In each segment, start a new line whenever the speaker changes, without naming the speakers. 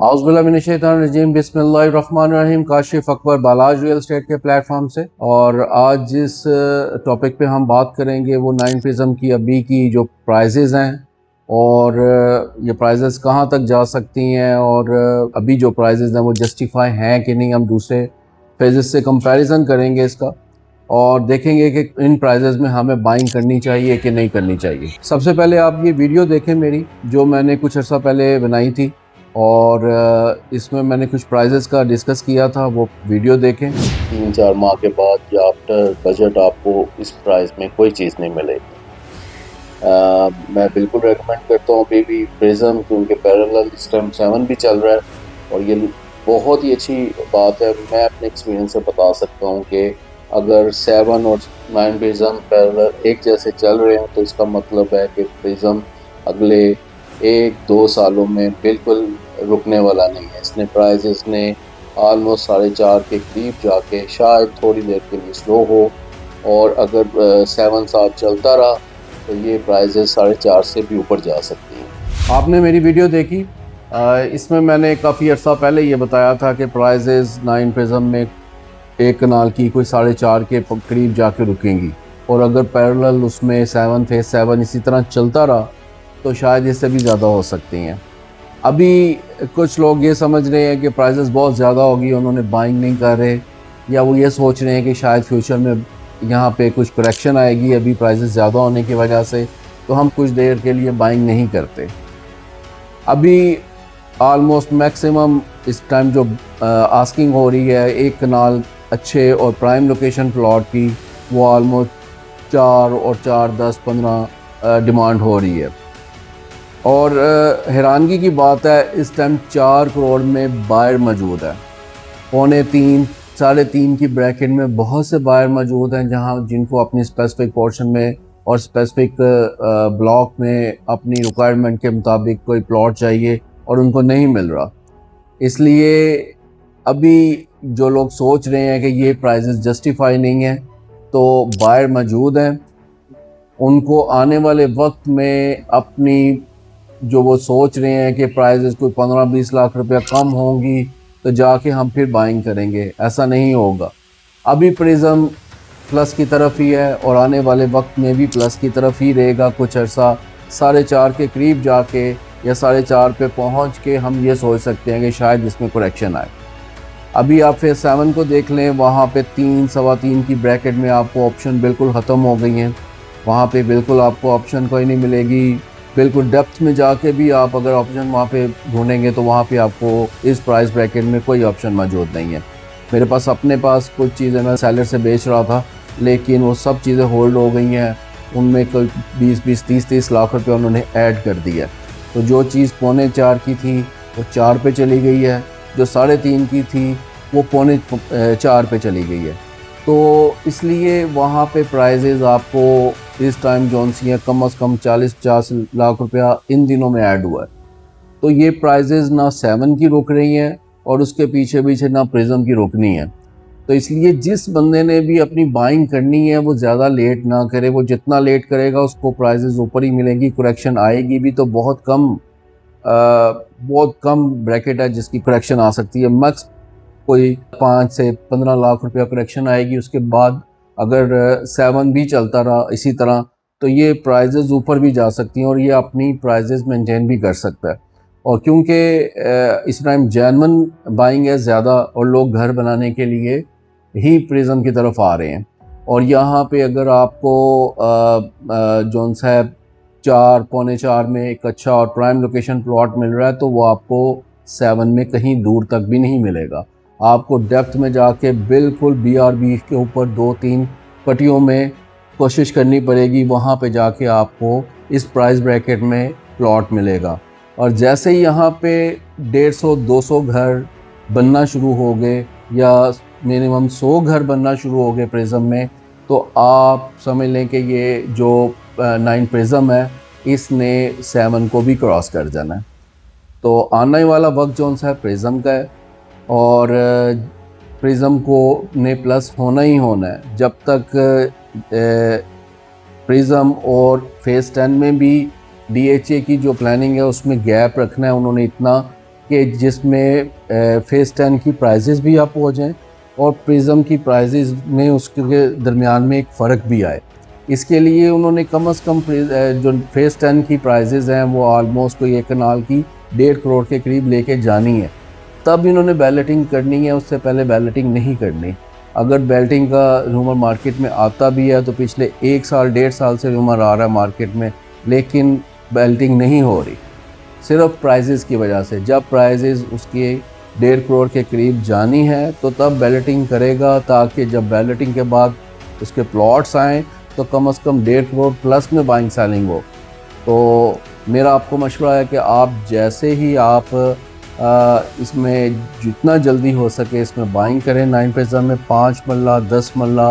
औज़ुबिल्लाहिमिनश्शैतानिर्रजीम बिस्मिल्लाहिर्रहमानिर्रहीम। काशिफ अकबर बालाज real estate के platform से, और आज जिस टॉपिक पे हम बात करेंगे वो 9 प्रिज्म की अभी की जो प्राइजेज़ हैं और ये प्राइजेज़ कहाँ तक जा सकती हैं और अभी जो प्राइजेज़ हैं वो जस्टिफाई हैं कि नहीं। हम दूसरे फेजेस से कंपैरिजन करेंगे इसका और देखेंगे कि इन प्राइजेज़ में हमें बाइंग करनी चाहिए कि नहीं करनी चाहिए। सबसे पहले आप ये वीडियो देखें मेरी, जो मैंने कुछ अर्सा पहले बनाई थी और इसमें मैंने कुछ प्राइजेस का डिस्कस किया था, वो वीडियो देखें।
3-4 माह के बाद या आफ्टर बजट आपको इस प्राइस में कोई चीज़ नहीं मिलेगी। मैं बिल्कुल रेकमेंड करता हूँ अभी भी प्रिज्म, क्योंकि पैरेलल इस टाइम 7 भी चल रहा है और ये बहुत ही अच्छी बात है। मैं अपने एक्सपीरियंस से बता सकता हूँ कि अगर 7 और 9 प्रिज्म पैरेलल एक जैसे चल रहे हैं तो इसका मतलब है कि प्रिज्म अगले 1-2 सालों में बिल्कुल रुकने वाला नहीं है। इसने प्राइजेस ने ऑलमोस्ट 4.5 के करीब जाके शायद थोड़ी देर के लिए स्लो हो, और अगर 7 साल चलता रहा तो ये प्राइजेस 4.5 से भी ऊपर जा सकती हैं।
आपने मेरी वीडियो देखी, इसमें मैंने काफ़ी अर्सा पहले ये बताया था कि प्राइजेस 9 प्रिज्म में एक कनाल की कोई 4.5 के करीब जाके रुकेंगी, और अगर पैरेलल उसमें 7 थे, 7 इसी तरह चलता रहा तो शायद इससे भी ज़्यादा हो सकती हैं। अभी कुछ लोग ये समझ रहे हैं कि प्राइसेस बहुत ज़्यादा होगी, उन्होंने बाइंग नहीं कर रहे, या वो ये सोच रहे हैं कि शायद फ्यूचर में यहाँ पे कुछ करेक्शन आएगी अभी प्राइसेस ज़्यादा होने की वजह से, तो हम कुछ देर के लिए बाइंग नहीं करते। अभी आलमोस्ट मैक्सिमम इस टाइम जो आस्किंग हो रही है एक कनाल अच्छे और प्राइम लोकेशन प्लॉट की, वो आलमोस्ट 4 और 4, 10, 15 डिमांड हो रही है। और हैरानगी की बात है, इस टाइम 4 करोड़ में बायर मौजूद है। 2.25, 3.5 की ब्रैकेट में बहुत से बायर मौजूद हैं, जहां जिनको अपनी स्पेसिफिक पोर्शन में और स्पेसिफिक ब्लॉक में अपनी रिक्वायरमेंट के मुताबिक कोई प्लॉट चाहिए और उनको नहीं मिल रहा। इसलिए अभी जो लोग सोच रहे हैं कि ये प्राइसेस जस्टिफाई नहीं है, तो बायर मौजूद हैं, उनको आने वाले वक्त में अपनी जो वो सोच रहे हैं कि प्राइजेस कोई 15-20 लाख रुपया कम होंगी तो जाके हम फिर बाइंग करेंगे, ऐसा नहीं होगा। अभी प्रिज्म प्लस की तरफ ही है और आने वाले वक्त में भी प्लस की तरफ ही रहेगा। कुछ अर्सा 4.5 के करीब जाके या 4.5 पे पहुंच के हम ये सोच सकते हैं कि शायद इसमें करेक्शन आए। अभी आप फिर 7 को देख लें, वहाँ पे 3, 3.25 की ब्रैकेट में आपको ऑप्शन बिल्कुल ख़त्म हो गई हैं। वहाँ पे बिल्कुल आपको ऑप्शन कोई नहीं मिलेगी। बिल्कुल डेप्थ में जाके भी आप अगर ऑप्शन वहाँ पे ढूंढेंगे तो वहाँ पे आपको इस प्राइस ब्रैकेट में कोई ऑप्शन मौजूद नहीं है। मेरे पास अपने पास कुछ चीज़ें मैं सेलर से बेच रहा था, लेकिन वो सब चीज़ें होल्ड हो गई हैं। उनमें कोई 20-20, 30-30 लाख रुपये उन्होंने ऐड कर दिया। तो जो चीज़ 3.25 की थी वो 4 पे चली गई है, जो 3.5 की थी वो 4.25 पे चली गई है। तो इसलिए वहाँ पे प्राइजेज़ आपको इस टाइम जौन सी है कम से कम 40-50 लाख रुपया इन दिनों में ऐड हुआ है। तो ये प्राइजेज़ ना 7 की रुक रही हैं और उसके पीछे पीछे ना प्रिज्म की रुकनी है। तो इसलिए जिस बंदे ने भी अपनी बाइंग करनी है वो ज़्यादा लेट ना करे। वो जितना लेट करेगा उसको प्राइजेज़ ऊपर ही मिलेंगी, करेक्शन आएगी भी तो बहुत कम ब्रैकेट है जिसकी करेक्शन आ सकती है। मैक्स कोई 5 से 15 लाख रुपया करेक्शन आएगी। उसके बाद अगर 7 भी चलता रहा इसी तरह तो ये प्राइजेज़ ऊपर भी जा सकती हैं और ये अपनी प्राइजेज़ मेंटेन भी कर सकता है। और क्योंकि इस टाइम जेन्युइन बाइंग है ज़्यादा और लोग घर बनाने के लिए ही प्रिज्म की तरफ आ रहे हैं। और यहाँ पे अगर आपको जौन सा 4, 4.25 में एक अच्छा और प्राइम लोकेशन प्लॉट मिल रहा है तो वो आपको 7 में कहीं दूर तक भी नहीं मिलेगा। आपको डेप्थ में जाके बिल्कुल BRB के ऊपर 2-3 पट्टियों में कोशिश करनी पड़ेगी, वहाँ पे जाके आपको इस प्राइस ब्रैकेट में प्लॉट मिलेगा। और जैसे ही यहाँ पे 150-200 घर बनना शुरू हो गए या मिनिमम 100 घर बनना शुरू हो गए प्रिज्म में, तो आप समझ लें कि ये जो 9 प्रिज्म है इसने 7 को भी क्रॉस कर जाना है। तो आने वाला वक्त जो सा है प्रिज्म का है और प्रिज्म को ने प्लस होना ही होना है। जब तक प्रिज्म और फेज़ 10 में भी DHA की जो प्लानिंग है उसमें गैप रखना है उन्होंने इतना कि जिसमें फेज़ 10 की प्राइजेज़ भी अप हो जाएं और प्रिज्म की प्राइजेज़ में उसके दरमियान में एक फ़र्क भी आए। इसके लिए उन्होंने कम से कम जो फेज़ 10 की प्राइजेज़ हैं वो आलमोस्ट कोई एक कनाल की 1.5 करोड़ के करीब लेके जानी है, तब इन्होंने बैलेटिंग करनी है, उससे पहले बैलेटिंग नहीं करनी। अगर बैलेटिंग का रूमर मार्केट में आता भी है तो पिछले 1 साल 1.5 साल से रूमर आ रहा है मार्केट में, लेकिन बैलेटिंग नहीं हो रही सिर्फ प्राइजेज़ की वजह से। जब प्राइजेज़ उसके 1.5 करोड़ के करीब जानी है तो तब बैलेटिंग करेगा, ताकि जब बैलेटिंग के बाद उसके प्लॉट्स आएँ तो कम से कम 1.5 करोड़ प्लस में बाइंग सेलिंग हो। तो मेरा आपको मशवरा है कि आप जैसे ही आप इसमें जितना जल्दी हो सके इसमें बाइंग करें। 9 प्रिज्म में 5 मरला 10 मरला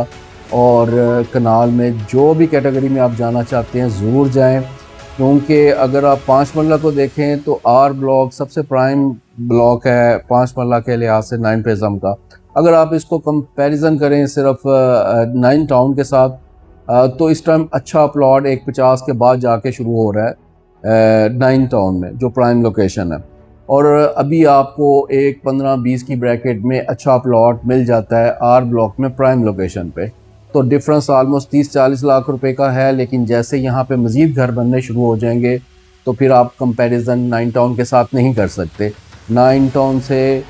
और कनाल में जो भी कैटेगरी में आप जाना चाहते हैं ज़रूर जाएं, क्योंकि अगर आप 5 मरला को देखें तो आर ब्लॉक सबसे प्राइम ब्लॉक है 5 मरला के लिहाज से 9 प्रिज्म का। अगर आप इसको कंपैरिजन करें सिर्फ 9 टाउन के साथ तो इस टाइम अच्छा प्लॉट 150 के बाद जाके शुरू हो रहा है 9 टाउन में जो प्राइम लोकेशन है, और अभी आपको एक 15-20 की ब्रैकेट में अच्छा प्लॉट मिल जाता है आर ब्लॉक में प्राइम लोकेशन पे। तो डिफरेंस आलमोस्ट 30-40 लाख रुपए का है, लेकिन जैसे यहाँ पे मज़ीद घर बनने शुरू हो जाएंगे तो फिर आप कंपैरिजन 9 टाउन के साथ नहीं कर सकते। 9 टाउन से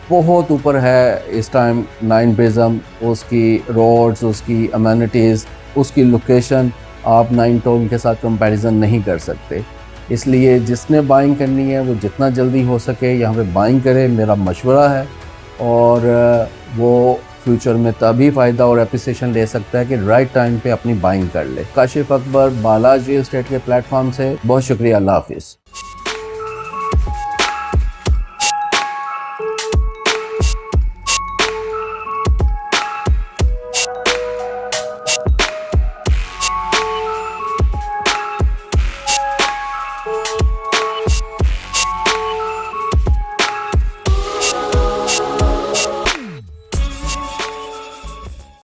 बहुत ऊपर है इस टाइम 9 प्रिज्म, उसकी रोड्स, उसकी अमेनिटीज़, उसकी लोकेशन आप 9 टाउन के साथ कंपैरिजन नहीं कर सकते। इसलिए जिसने बाइंग करनी है वो जितना जल्दी हो सके यहाँ पे बाइंग करे, मेरा मशवरा है। और वो फ्यूचर में तभी फ़ायदा और एप्रिसिएशन ले सकता है कि राइट टाइम पे अपनी बाइंग कर ले। काशिफ अकबर, बालाजी रियल एस्टेट के प्लेटफॉर्म से बहुत शुक्रिया। अल्लाह हाफिज़।